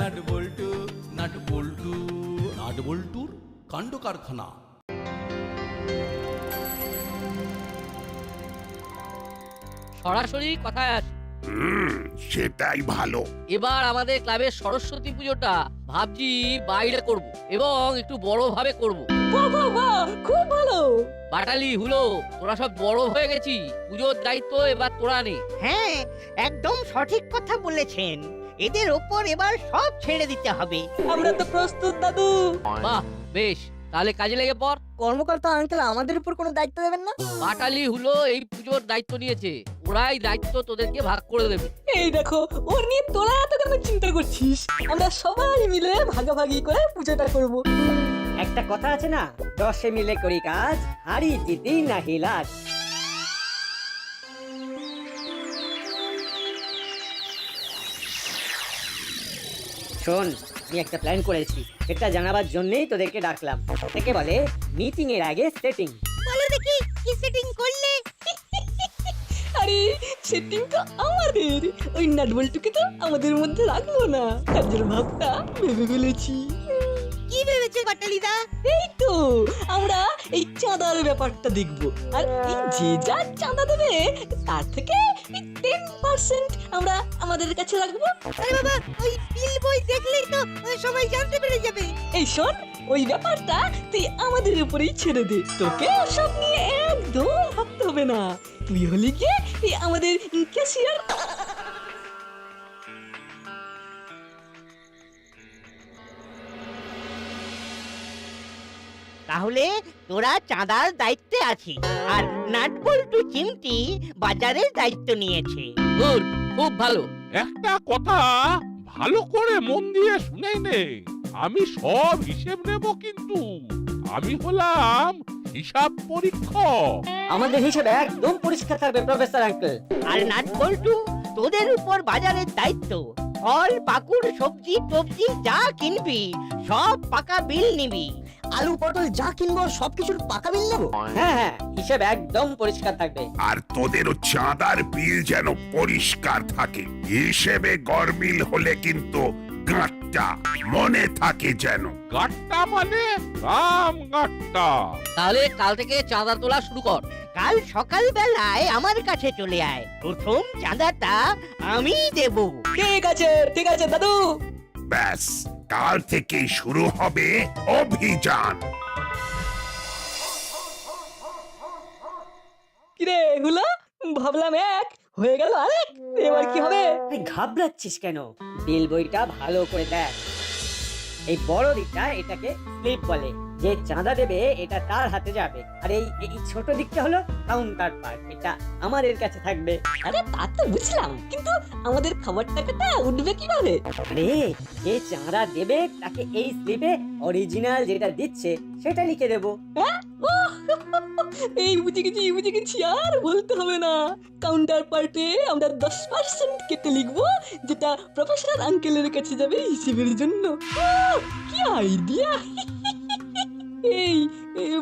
Nut বল্টু nut বল্টু nut বল্টুর কাণ্ড কারখানা। সরাসরি কথায় আসি, সেটাই ভালো। এবার আমাদের ক্লাবের সরস্বতী পুজোটা ভাবছি বাইরে করব এবং একটু বড় ভাবে করব। খুব ভালো। বাটালি হুলো তোরা সব বড় হয়ে গেছি, পুজোর দায়িত্ব এবার তোরা নে। হ্যাঁ, একদম সঠিক কথা বলেছেন। এদের ওপর এবার সব ছেড়ে দিতে হবে। আমরা তো প্রস্তুত দাদু। বাহ বেশ, তাহলে কাজে লেগে পড়। কর্মকর্তা আঙ্কেল আমাদের উপর কোনো দায়িত্ব দেবেন না? বাটালি হুলো এই পুজোর দায়িত্ব নিয়েছে, ওরাই দায়িত্ব তোদেরকে ভাগ করে দেবে। এই দেখো, ওর নিয়ে তোরা এত কেন চিন্তা করছিস? আমরা সবাই মিলে ভাগাভাগি করে পুজোটা করব। একটা কথা আছে না, 10 মিলে করি কাজ, হারি জিতি নাহি লাজ। শোন, আমি একটা প্ল্যান করেছি, এটা জানাবার জন্যই তোদেরকে ডাকলাম। একে বলে মিটিং এর আগে সেটিং। বলো দেখি কি সেটিং করলে? আরে সেটিং তো আমাদের, ওই নাটবল্টুকে তো আমাদের মধ্যে রাখবো না, কাজের ভাবটা ভেবে ফেলেছি। কি ভেবেছো বাটালিদা? এই তো আমরা এই চাঁদার ব্যাপারটা দেখব, আর এই যে যা চাঁদা দেবে তার থেকে 10% আমরা আমাদের কাছে রাখবো। আরে বাবা, ওই বিল বই দেখলেই তো সবাই জানতে পেরে যাবে। এই শোন, ওই ব্যাপারটা তুই আমাদের উপরেই ছেড়ে দে, তোকে ওসব নিয়ে একদম ভাবতে হবে না। তুই হলি গিয়ে এই আমাদের ক্যাশিয়ার। তাহলে তোরা চাঁদার দায়িত্বে আছিস, আর নাটবল্টু চিমটি বাজারের দায়িত্ব নিয়েছে। গুড, খুব ভালো। একটা কথা ভালো করে মন দিয়ে শুনে নে, আমি সব হিসেব নেব, কিন্তু আমি হলাম হিসাব পরীক্ষক। আমাদের হিসেবে একদম পরিষ্কার থাকবে প্রফেসর আঙ্কেল। আর নাটবল্টু, তোদের উপর বাজারের দায়িত্ব। ফল পাকুড় সবজি টবজি যা কিনবি সব পাকা বিল নিবি। আলু পটল যা কিনবো সবকিছুর পাকা বিল নেবো। হ্যাঁ হ্যাঁ, হিসেব একদম পরিষ্কার থাকবে। আর তোদেরও চাঁদার বিল যেন পরিষ্কার থাকে, হিসেবে গরমিল হলে কিন্তু গাঁটটা মনে থাকে যেন। গাঁটটা মানে রাম গাঁটটা। তাহলে কাল থেকে চাঁদা তোলা শুরু কর। কাল সকাল বেলায় আমার কাছে চলে আয়, প্রথম চাঁদাটা আমি দেব। ঠিক আছে ঠিক আছে দাদু। ব্যাস, কাল থেকেই শুরু হবে অভিযান। কিরে হুলা, ভাবলাম এক, হয়ে গেল আরেক, এবার কি হবে? তুই ঘাবড়াচ্ছিস কেন? বিল বইটা ভালো করে দেখ। এই বড় দিকটা এটাকে স্লিপ বলে, যে চাঁদা দেবে এটা তার হাতে যাবে। আর এই এই ছোট দিকটা হলো কাউন্টার পার্ট, এটা আমাদের কাছে থাকবে। আরে তা তো বুঝলাম, কিন্তু আমাদের খাবার টাকাটা উঠবে কিভাবে? আরে যে চাঁদা দেবে তাকে এই স্লিপে অরিজিনাল যেটা দিচ্ছে সেটা লিখে দেবো। এই বুঝে গেছি, আর বলতে হবে না। কাউন্টার পার্টে আমরা 10% কেটে লিখবো, যেটা প্রফেসর আঙ্কেলের কাছে যাবে হিসেবের জন্য। কি আইডিয়া! এই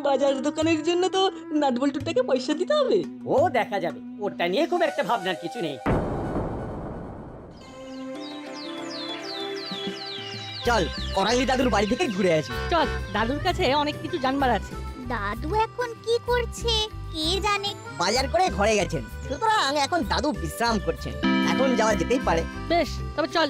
বাজার দোকানের জন্য তো নাটবল্টুটাকে পয়সা দিতে হবে। ও দেখা যাবে, ওটা নিয়ে খুব একটা ভাবনার কিছু নেই। চল করালি দাদুর বাড়ি থেকে ঘুরে আসি। চল, দাদুর কাছে অনেক কিছু জানবার আছে। দাদু এখন কি করছে কে জানে? বাজার করে ঘরে গেছেন, সুতরাং এখন দাদু বিশ্রাম করছেন, এখন যাওয়া যেতেই পারে। বেশ, তবে চল।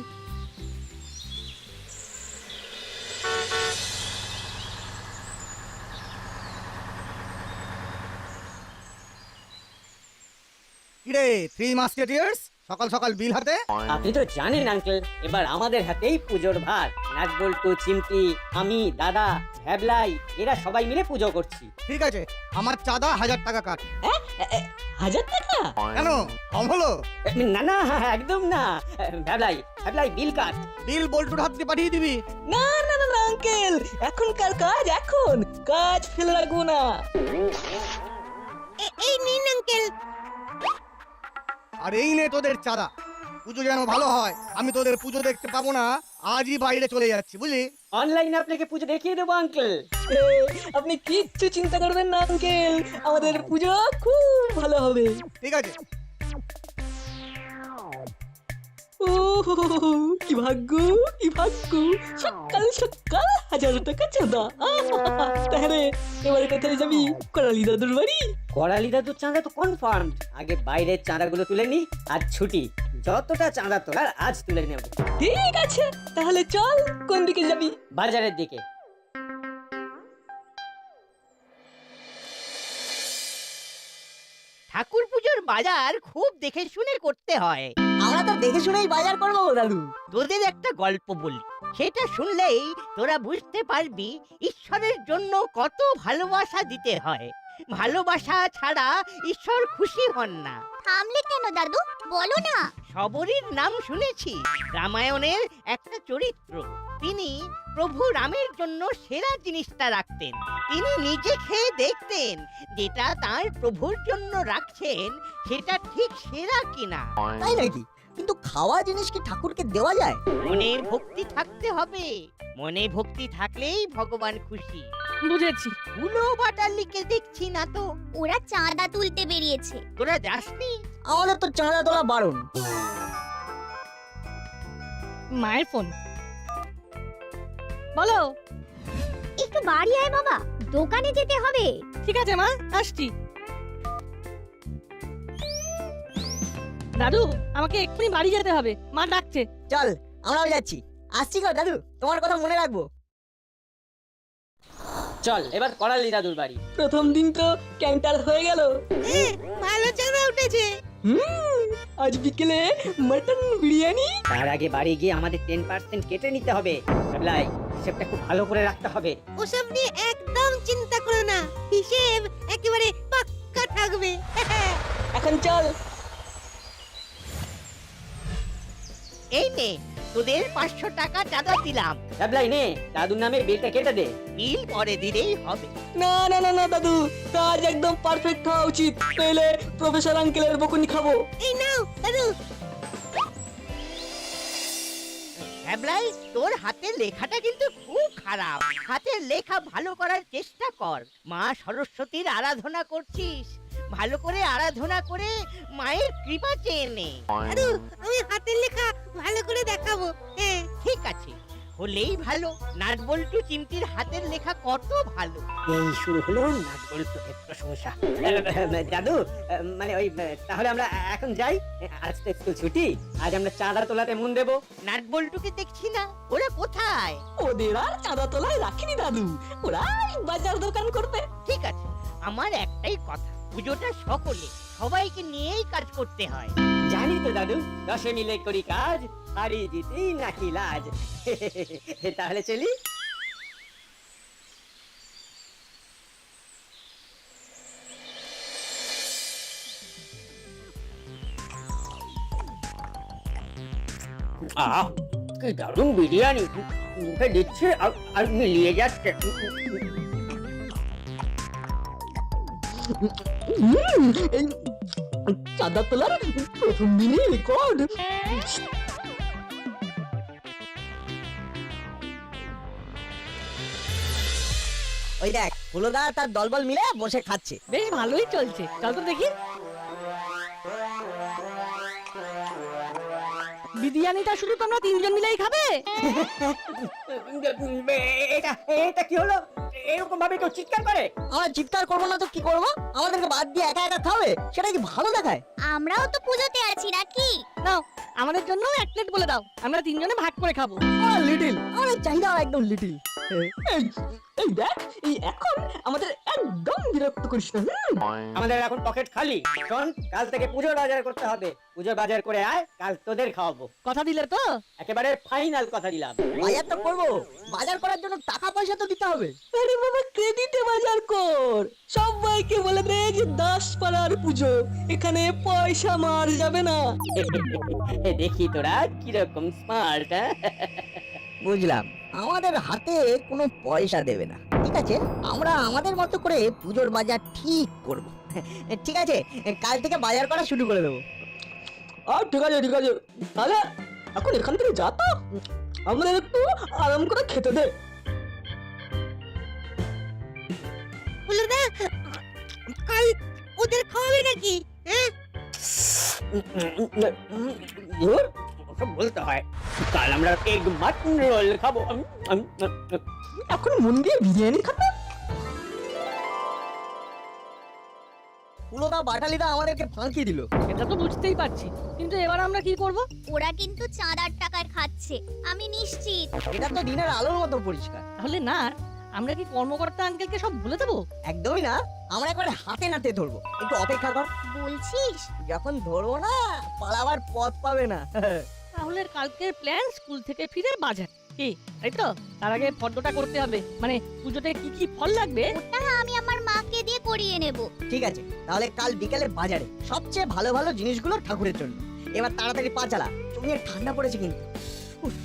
কিরে থ্রি মাস্কেটিয়ার্স, সকাল সকাল বিল হাতে? আপনি তো জানেন আঙ্কেল, এবার আমাদের হাতেই পুজোর ভার। নাটবল্টু, চিমটি, আমি, দাদা, ভ্যাবলাই, এরা সবাই মিলে পুজো করছি। ঠিক আছে, আমার চাঁদা 1000 টাকা কাট। 1000 টাকা? কেন, কম হলো? না না, একদম না। ভ্যাবলাই ভ্যাবলাই বিল কাট। বিল বল্টুর হাতে পাঠিয়ে দিবি। না না না না আঙ্কেল, এখনকার কাজ এখন, কাজ ফেলে রাখবো না। এই নিন আঙ্কেল। আর এই নে তোদের চাঁদা। পুজো যেন ভালো হয়, আমি তোদের পুজো দেখতে পাবো না, আজই বাইরে চলে যাচ্ছি, বুঝলি? অনলাইনে আপনাকে পুজো দেখিয়ে দেবো আঙ্কেল। আপনি কিচ্ছু চিন্তা করবেন না আঙ্কেল, আমাদের পুজো খুব ভালো হবে। ঠিক আছে। ও কি ভাগ্য কি ভাগ্য, সকাল সকাল 1000 টাকা চাঁদা। তাহলে এবারে কোথায় যাবি? করালি দাদুর বাড়ি? করালি দাদুর চাঁদা তো কনফার্ম। আগে বাইরের চাঁদাগুলো তুলে নি, আর ছুটি যতটা চাঁদা তোলার আজ তুলে নেব। ঠিক আছে, তাহলে চল। কোন দিকে যাবি? বাজারের দিকে। ঠাকুর পুজোর বাজার খুব দেখে শুনে করতে হয়। আমরা তো দেখে শুনেই বাজার করবো দাদু। তোদের একটা গল্প বলি, সেটা শুনলেই তোরা বুঝতে পারবি ঈশ্বরের জন্য কত ভালোবাসা দিতে হয়। ভালোবাসা ছাড়া ঈশ্বর খুশি হন না। থামলে কেন দাদু, বলো না। সবরীর নাম শুনেছি, রামায়ণের একটা চরিত্র। তিনি প্রভু রামের জন্য সেরা জিনিসটা রাখতেন। তিনি নিজে খেয়ে দেখতেন যেটা তার প্রভুর জন্য রাখছেন সেটা ঠিক সেরা কিনা। তাই নাকি? কিন্তু খাওয়া জিনিস কি ঠাকুরকে দেওয়া যায়? মনে ভক্তি থাকতে হবে, মনে ভক্তি থাকলেই ভগবান খুশি। বুঝেছি। ধুলো বাটালিকে দেখছি না তো। ওরা চাঁদা তুলতে বেরিয়েছে। তোরা যাসনি? আমাদের তো চাঁদা তোলা বারণ। মায়ের ফোন। বলো। একটু বাড়ি আয় বাবা, দোকানে যেতে হবে। ঠিক আছে মা, আসছি। দাদু, আমাকে এক্ষুনি বাড়ি যেতে হবে, মা ডাকছে। চল, আমরাও যাচ্ছি। আসছি গো দাদু, তোমার কথা মনে রাখবো। চল এবার করালি দাদুর বাড়ি। প্রথম দিন তো ক্যান্টার হয়ে গেল। ভালো চাঁদা উঠেছে। আজ বিকেলে মটন বিরিয়ানি। তার আগে বাড়ি গিয়ে আমাদের 10% কেটে নিতে হবে। ভাবলাই হিসেবটা খুব ভালো করে রাখতে হবে। ওসব নিয়ে একদম চিন্তা করো না, হিসেব একেবারে পাক্কা থাকবে। এখন চল। এই নে, তোদের 500 টাকা চাঁদা দিলাম। ভাবলাই নে, দাদুর নামে বিলটা কেটে দে। বিল পরে দিলেই হবে। না না না না দাদু, কাজ একদম পারফেক্ট হওয়া উচিত, নইলে প্রফেসর আঙ্কেলের বকুনি খাবো। এই নাও দাদু। হ্যাবলাই, তোর হাতের লেখাটা কিন্তু খুব খারাপ। হাতের লেখা ভালো করার চেষ্টা কর। মা সরস্বতীর আরাধনা করছিস, ভালো করে আরাধনা করে মায়ের কৃপা চেয়ে নে। দাদু, আমি হাতের লেখা ভালো করে দেখাবো। হ্যাঁ ঠিক আছে, হলেই ভালো। নাটবল্টু চিমটির হাতের লেখা কত ভালো। এই শুরু হলো নাটবল্টুর প্রশংসা। দাদু, মানে ওই তাহলে আমরা এখন যাই। আজ তো স্কুল ছুটি, আজ আমরা চাঁদা তোলাতে মন দেবো। নাটবল্টুকে দেখছি না, ওরা কোথায়? ওদের আর চাঁদা তোলায় রাখিনি দাদু, ওরা বাজার দোকান করবে। ঠিক আছে, আমার একটাই কথা, পুজোটা সকলে সবাইকে নিয়েই কাজ করতে হয়। জানি তো দাদু, 10 মিলে করি কাজ, হারি জিতি নাকি লাজ। তাহলে চলি। কি দারুণ বিরিয়ানি, মুখে দিচ্ছে আর মিলিয়ে যাচ্ছে। এই চাঁদা তোলার প্রথম দিনই রেকর্ড। ওই দেখ, হুলোদা তার দলবল মিলে বসে খাচ্ছে। বেশ ভালোই চলছে, চল তো দেখি। বিরিয়ানিটা শুধু তোমরা 3 জন মিলেই খাবে? এটা এটা কি হলো? এরকম ভাবে কেউ চিৎকার করে? আমরা চিৎকার করবো না তো কি করবো? আমাদেরকে বাদ দিয়ে একা একা খাবে, সেটা কি ভালো দেখায়? আমরাও তো পুজোতে আছি নাকি? নাও, আমাদের জন্য 1 প্লেট বলে দাও, আমরা 3 জনে ভাগ করে খাবো। লিটিল, আমাদের চাহিদা একদম লিটিল। এই দেখ, এই এখন আমাদের একদম বিরক্ত করিস না। আমাদের এখন পকেট খালি। শোন, কাল থেকে পুজোর বাজার করতে হবে। পুজোর বাজার করে আয়, কাল তোদের খাওয়াবো। কথা দিলে তো? একেবারে ফাইনাল কথা দিলাম। বাজার তো করবো, বাজার করার জন্য টাকা পয়সা তো দিতে হবে। আরে বাবা, ক্রেডিটে বাজার কর। সবাইকে বলে দে যে 10 পাড়ার পুজো, এখানে পয়সা মার যাবে না। দেখি তোরা কিরকম স্মার্ট। বুঝলাম, আমাদের হাতে কোনো পয়সা দেবে না। ঠিক আছে, আমরা আমাদের মতো করে পুজোর বাজার ঠিক করব। ঠিক আছে, কাল থেকে বাজার করা শুরু করে দেবো। ঠিক আছে ঠিক আছে, তাহলে এখন এখান থেকে যা তো, আমাদের একটু আরাম করে খেতে দে। হুলোদা, কাল ওদের খাওয়াবে নাকি? সব বলতে হয়। কাল আমরা এগ মাটন রোল খাবো। এখন মন দিয়ে বিরিয়ানি খাবে। পুলোদা বাটালিদা আমাদেরকে ফাঁকি দিল। সেটা তো বুঝতেই পারছি, কিন্তু এবার আমরা কি করব? ওরা কিন্তু চাঁদার টাকায় খাচ্ছে, আমি নিশ্চিত। এটা তো দিনের আলোর মতো পরিষ্কার। তাহলে না আমরা কি কর্মকর্তা আঙ্কেলকে সব বলে দেবো? একদমই না, আমরা একবারে হাতে নাতে ধরবো। একটু অপেক্ষা কর, বলছিস? যখন ধরবো না পালাবার পথ পাবে না। তাহলে কালকের প্ল্যান স্কুল থেকে ফিরে বাজার, কি তাই তো? তার আগে ফর্দটা করতে হবে, মানে পুজোতে কি কি ফল লাগবে। ওটা আমি আমার মাকে দিয়ে করিয়ে নেব। ঠিক আছে, তাহলে কাল বিকালে বাজারে সবচেয়ে ভালো ভালো জিনিসগুলো ঠাকুরের জন্য। এবার তাড়াতাড়ি পা চালা, চুমিয়ে ঠান্ডা পড়েছে কিন্তু। উফ।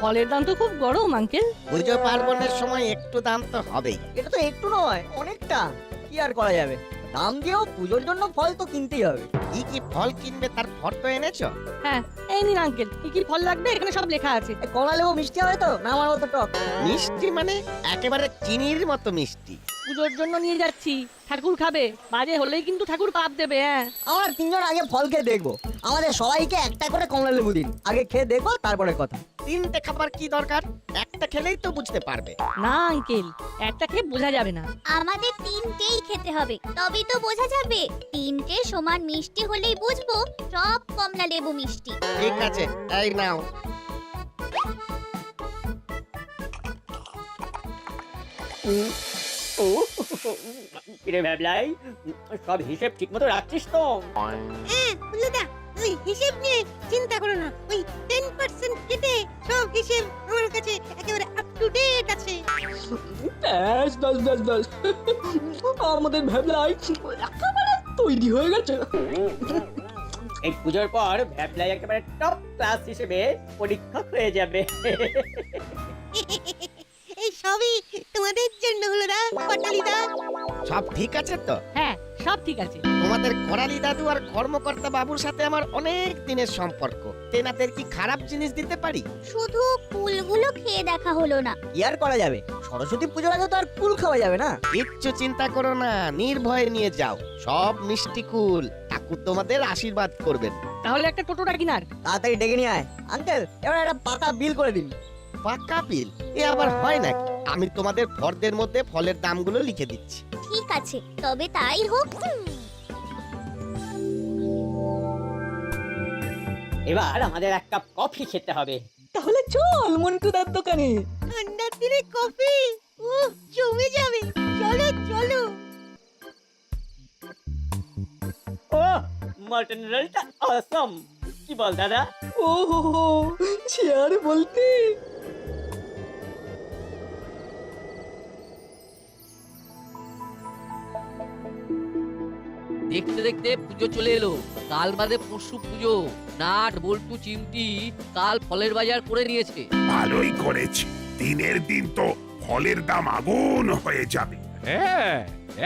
ফলের দাম তো খুব গরম আঙ্কেল। পুজো পার্বণের সময় একটু দাম তো হবেই। এটা তো একটু নয়, অনেকটা। কি আর করা যাবে, দাম দিয়েও পুজোর জন্য ফল তো কিনতেই হবে। কি কি ফল কিনবে তার ফটো এনেছো? হ্যাঁ, এই নিন আঙ্কেল, কি কি ফল লাগবে এখানে সব লেখা আছে। কমলা লেবু মিষ্টি হবে তো, না আমার মতো টক? মিষ্টি মানে একেবারে চিনির মতো মিষ্টি। পুজোর জন্য নিয়ে যাচ্ছি, ঠাকুর খাবে, বাজে হলেই কিন্তু ঠাকুর পাপ দেবে। হ্যাঁ, আমরা তিনজন আগে ফল খেয়ে দেখবো। আমাদের সবাইকে একটা করে কমলা লেবু দিন, আগে খেয়ে দেখো তারপরে কথা। তিনটে খাবার কি দরকার? একটা খেলেই তো বুঝতে পারবে। না আঙ্কেল, একটা খেয়ে বোঝা যাবে না। আমাদের তিনটেই খেতে হবে, তবেই তো বোঝা যাবে। তিনটে সমান মিষ্টি হলেই বুঝবো সব কমলা লেবু মিষ্টি। ঠিক আছে, এই নাও। ও কিরে ভ্যাবলাই, সব হিসেব ঠিক মতো রাখছিস তো? ওই হিসেব নিয়ে চিন্তা করো না, ওই 10% কেটে সব হিসেব আমার কাছে একেবারে আপ টু ডেট আছে। ব্যাস ব্যাস ব্যাস ব্যাস, আমাদের ভ্যাবলাই একেবারে তৈরি হয়ে গেছে। এই পুজোর পর ভ্যাবলাই একেবারে টপ ক্লাস হিসেবে পরীক্ষা হয়ে যাবে। এই সবই তোমাদের জন্য হলো না পাটালিদা। সব ঠিক আছে তো? হ্যাঁ, সব ঠিক আছে। তোমাদের করালি দাদু আর কর্মকর্তা বাবুর সাথে আমার অনেক দিনের সম্পর্ক। তেনাদের কি খারাপ জিনিস দিতে পারি? শুধু ফুলগুলো খেয়ে দেখা হলো না। কি আর করা যাবে, সরস্বতী পুজোর আগে তো আর কুল খাওয়া যাবে না। কিচ্ছু চিন্তা করো না, নির্ভয়ে নিয়ে যাও। সব মিষ্টি কুল ঠাকুর তোমাদের আশীর্বাদ করবেন। তাহলে একটা টোটোটা কিনার। তাড়াতাড়ি ডেকে নিয়ে আয়। আঙ্কেল, এবার একটা পাকা বিল করে দিন। পাকা বিল? এ আবার হয় নাকি? আমি তোমাদের ফর্দের মধ্যে ফলের দামগুলো লিখে দিচ্ছি। ঠিক আছে, তবে তাই হোক। এবার আমাদের এক কাপ কফি খেতে হবে। তাহলে চল মন্টুদার দোকানে। ঠান্ডার দিনে কফি, জমে যাবে। চলো চলো। ও মটন রোলটা অসম, কি বল দাদা? ও হো হো, চেয়ার বলতে দেখতে দেখতে পুজো চলে এলো। কাল বাদে পরশু পুজো। নাট বল্টু চিমটি কাল ফলের বাজার করে নিয়েছে। ভালোই করেছে, দিনের দিন তো ফলের দাম আগুন হয়ে যাবে। হ্যাঁ,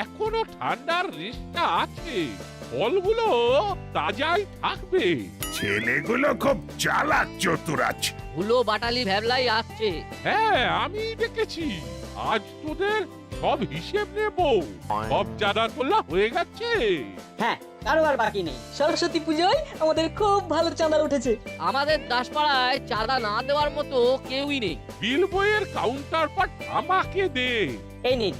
এখনো ঠান্ডার রেশটা আছে, ফলগুলো তাজাই থাকবে। ছেলেগুলো খুব চালাক চতুর আছে। হুলো বাটালি ভ্যাবলাই আসছে। হ্যাঁ, আমি দেখেছি। আজ তোদের সব হিসেব নেব। সব জানা তোলা হয়ে গেছে। হ্যাঁ, কারো আর বাকি নেই। সরস্বতী পুজোয় আমাদের খুব ভালো চাঁদা উঠেছে। আমাদের দাসপাড়ায় চাঁদা না দেওয়ার মতো কেউই নেই। বিল বইয়ের কাউন্টার পার্ট আমাকে দে। এই নিন।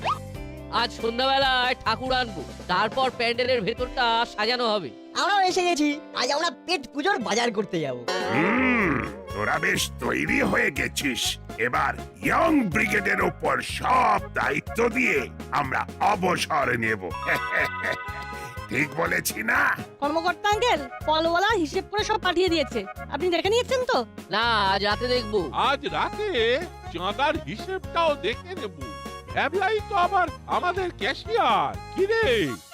আজ সন্ধ্যাবেলায় ঠাকুর আনবো, তারপর প্যান্ডেলের ভেতরটা সাজানো হবে। আমরাও এসে গেছি, আজ আমরা পেট পুজোর বাজার করতে যাব। তোরা বেশ তৈরি হয়ে গেছিস। এবার ইয়ং ব্রিগেডের উপর সব দায়িত্ব দিয়ে আমরা অবসর নেব। ঠিক বলেছি না? কর্মকর্তা আঙ্কেল ফলওয়ালা হিসেব করে সব পাঠিয়ে দিয়েছে, আপনি দেখে নিয়েছেন তো? না, আজ রাতে দেখবো। আজ রাতে চাঁদার হিসেবটাও দেখে নেব। ভ্যাবলাই তো আবার আমাদের ক্যাশিয়ার। কিরে,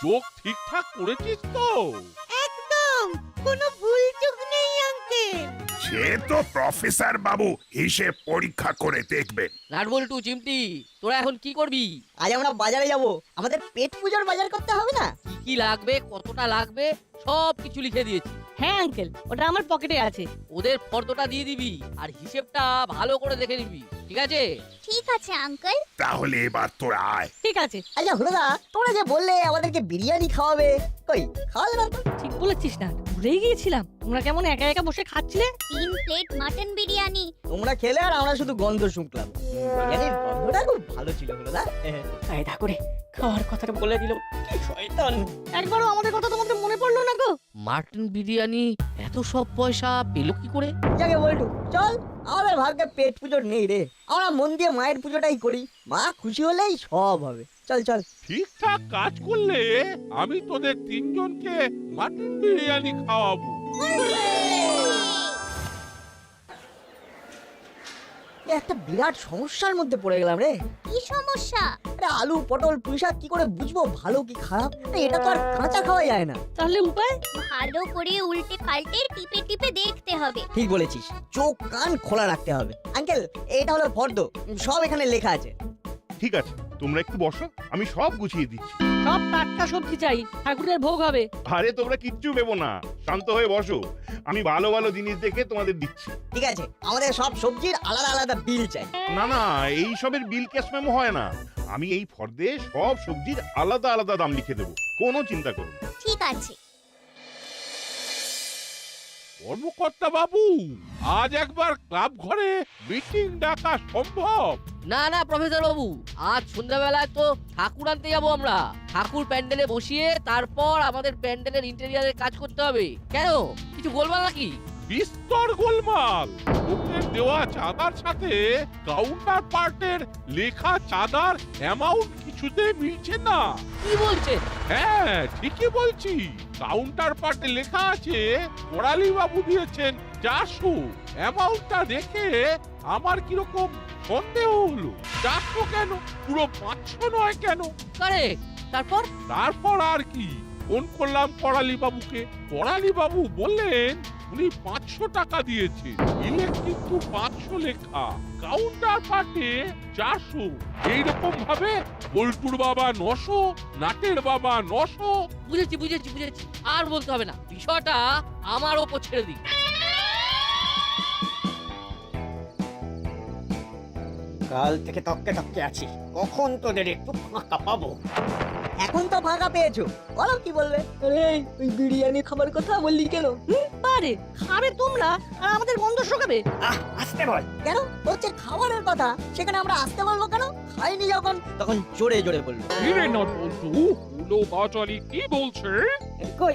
চোখ ঠিকঠাক করেছিস তো? একদম কোনো ভুল চোখ নেই আঙ্কেল। সে তো প্রফেসর বাবু হিসেব পরীক্ষা করে দেখবেন। নাট বল্টু চিমটি, তোরা এখন কি করবি? আজ আমরা বাজারে যাব, আমাদের পেট পুজোর বাজার করতে হবে না? কি কি লাগবে, কতটা লাগবে, সব কিছু লিখে দিয়েছি। হ্যাঁ আঙ্কেল, ওটা আমার পকেটে আছে। ওদের ফর্দটা দিয়ে দিবি আর হিসেবটা ভালো করে দেখে নিবি, ঠিক আছে? ঠিক আছে আঙ্কেল। তাহলে এবার তোরা আয়। ঠিক আছে। আচ্ছা হুলোদা, তোমরা যে বললে আমাদেরকে বিরিয়ানি খাওয়াবে, কই খাওয়ালে না তো? ঠিক বলেছিস না, ভুলেই গিয়েছিলাম। তোমরা কেমন একা একা বসে খাচ্ছিলে। 3 প্লেট মাটন বিরিয়ানি। তোমরা খেলে আর আমরা শুধু গন্ধ শুনলাম। বিরিয়ানির গন্ধটা খুব ভালো ছিল হুলোদা। ফায়দা করে খাওয়ার কথাটা বলে দিল, কি শয়তান। একবারও আমাদের কথা তোমাদের মনে পড়লো না গো? মাটন বিরিয়ানি এত সব পয়সা পেলো কি করে? যাকে বলটু, চল, আমাদের ভাগ্যে পেট পুজো নেই রে। আমরা মন দিয়ে মায়ের পুজোটাই করি, মা খুশি হলেই সব হবে। চল চল। ঠিকঠাক কাজ করলে আমি তোদের তিনজনকে মাটন বিরিয়ানি খাওয়াবো। একটা বিরাট সমস্যার মধ্যে পড়ে গেলাম রে। কি সমস্যা? আরে আলু পটল পুঁই শাক কি করে বুঝবো ভালো কি খারাপ? আরে এটা তো আর কাঁচা খাওয়া যায় না। তাহলে উপায়? ভালো করে উল্টে পাল্টে টিপে টিপে দেখতে হবে। ঠিক বলেছিস, চোখ কান খোলা রাখতে হবে। আঙ্কেল, এটা হলো ফর্দ, সব এখানে লেখা আছে। ঠিক আছে, তোমরা একটু বসো, আমি সব গুছিয়ে দিচ্ছি। সব টাটকা সবজি চাই, ঠাকুরের ভোগ হবে। আরে তোমরা কিচ্ছু ভেবো না, শান্ত হয়ে বসো, আমি ভালো ভালো জিনিস দেখে তোমাদের দিচ্ছি। ঠিক আছে, আমাদের সব সবজির আলাদা আলাদা বিল চাই। না না, এই সবের বিল ক্যাশ মেমো হয় না, আমি এই ফর্দে সব সবজির আলাদা আলাদা দাম লিখে দেবো, কোনো চিন্তা করো না। ঠিক আছে। কর্মকর্তা বাবু, আজ একবার ক্লাব ঘরে মিটিং ডাকা সম্ভব? না না প্রফেসর বাবু, আজ সন্ধ্যাবেলায় তো ঠাকুর আনতে যাবো আমরা। ঠাকুর প্যান্ডেলে বসিয়ে তারপর আমাদের প্যান্ডেলের ইন্টেরিয়ারের কাজ করতে হবে। কেন, কিছু বলবা নাকি? বিস্তর গোলমাল। লোকের দেওয়া চাঁদার সাথে কাউন্টার পার্টের লেখা চাঁদার অ্যামাউন্ট কিছুতে মিলছে না। কি বলছে? হ্যাঁ, ঠিকই বলছি। কাউন্টার পার্টে লেখা আছে করালি বাবু দিয়েছেন 400। অ্যামাউন্টটা দেখে আমার কিরকম সন্দেহ হলো। 400 কেন, পুরো 500 নয় কেন? কারেক্ট। তারপর? তারপর আর কি, ফোন করলাম করালি বাবুকে। করালি বাবু বললেন উনি 500 টাকা দিয়েছে। বিলে কিন্তু 500 লেখা, কাউন্টার পার্টে 400। এইরকম ভাবে বল্টুর বাবা 900, নাটের বাবা 900। বুঝেছি বুঝেছি বুঝেছি, আর বলতে হবে না, বিষয়টা আমার ওপর ছেড়ে দিই। কাল থেকে তককে তককে আছি, কখন তোদের একটু ফাঁকা পাবো। এখন তো ফাঁকা পেয়েছো, বলো কি বলবে? আরে ওই বিরিয়ানি খাবার কথা বললি কেন? পারে খাবে তোমরা আর আমাদের বন্ধ শোকাবে। আসতে বল। কেন হচ্ছে খাবারের কথা, সেখানে আমরা আসতে বলবো কেন? খাইনি যখন, তখন জোরে জোরে বলবো। কিরে নট বল্টু, উলো বাচালি কি বলছে? কই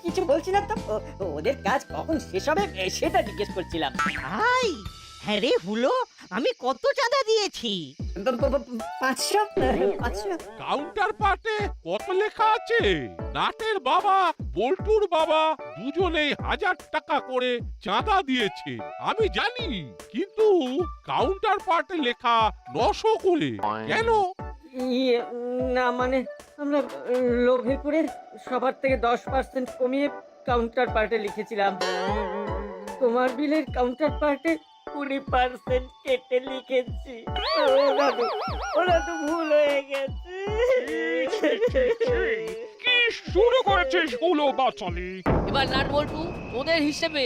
কিছু বলছি না তো, ওদের কাজ কখন শেষ হবে সেটা জিজ্ঞেস করছিলাম। আই, হ্যাঁ রে হুলো, আমি কত চাঁদা দিয়েছি? 500। কাউন্টার পার্টে কত লেখা আছে? নাটের বাবা বল্টুর বাবা দুজনেই 1000 টাকা করে চাঁদা দিয়েছে, আমি জানি। কিন্তু কাউন্টার পার্টে লেখা 900 করে কেন? না মানে আমরা লোভে পড়ে সবার থেকে 10% কমিয়ে কাউন্টার পার্টে লিখেছিলাম। তোমার বিলের কাউন্টার পার্টে 20% কেটে লিখেছি। ওরা তো ভুল হয়ে গেছে। কি শুরু করেছিস উলো বাচালি? এবার নাট বল্টু, ওদের হিসেবে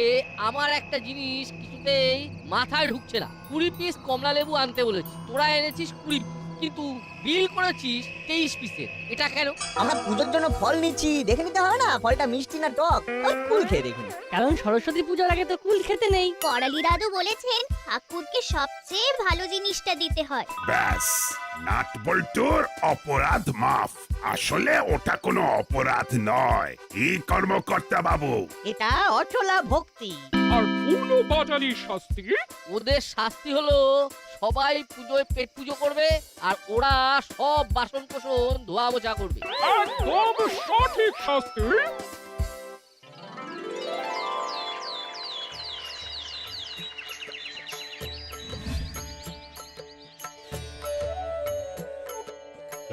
আমার একটা জিনিস কিছুতেই মাথায় ঢুকছে না। 20 পিস কমলা লেবু আনতে বলেছি, তোরা এনেছিস 20 পিস, কিন্তু বিল করেছিস 23 পিসের। এটা কেন? আমরা পুজোর জন্য ফল নিচ্ছি, দেখে নিতে হবে না ফলটা মিষ্টি না টক? ওই কুল খেয়ে দেখুন। কারণ সরস্বতী পূজার আগে তো কুল খেতে নেই। করালি দাদু বলেছেন ঠাকুরকে সবচেয়ে ভালো জিনিসটা দিতে হয়। ব্যাস, নাট বল্টুর অপরাধ মাফ। আসলে ওটা কোনো অপরাধ নয়। কি কর্মকর্তা বাবু? এটা অচলা ভক্তি। আর উলো বাচালির শাস্তি? ওদের শাস্তি হলো সবাই পুজোয় পেট পুজো করবে আর ওরা সব বাসন কোসন ধোয়া মোছা করবে। একদম সঠিক শাস্তি।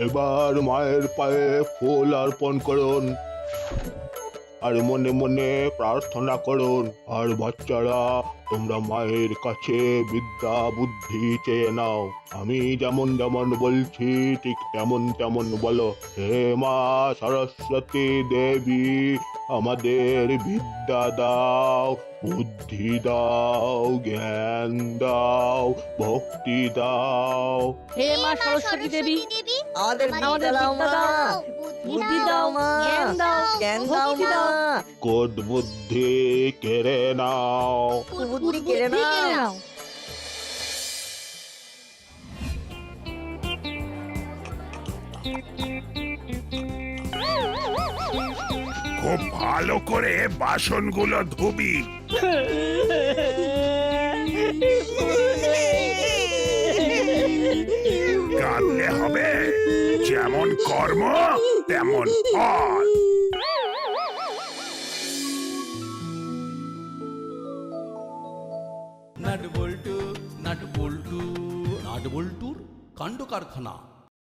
এবার মায়ের পায়ে ফুল অর্পণ করুন। আর মনে মনে প্রার্থনা করুন। আর বাচ্চারা, তোমরা মায়ের কাছে বিদ্যা বুদ্ধি চেয়ে নাও। আমি যেমন যেমন বলছি ঠিক তেমন তেমন বলো। হে মা সরস্বতী দেবী, আমাদের বিদ্যা দাও, বুদ্ধি দাও, জ্ঞান দাও, ভক্তি দাও। হে মা সরস্বতী দেবী, আমাদের আমাদের বিদ্যা দাও বিদ্যা মা, দাও, বুদ্ধি দাও, জ্ঞান দাও, জ্ঞান দাও ভক্তি মা, দাও। কোট বুদ্ধি কেড়ে নাও। বুদ্ধি কেড়ে নাও। খুব ভালো করে বাসনগুলো ধুবি। কাঁদলে হবে, যেমন কর্ম তেমন ফল। নাট বল্টু নাট বল্টুর কাণ্ড কারখানা।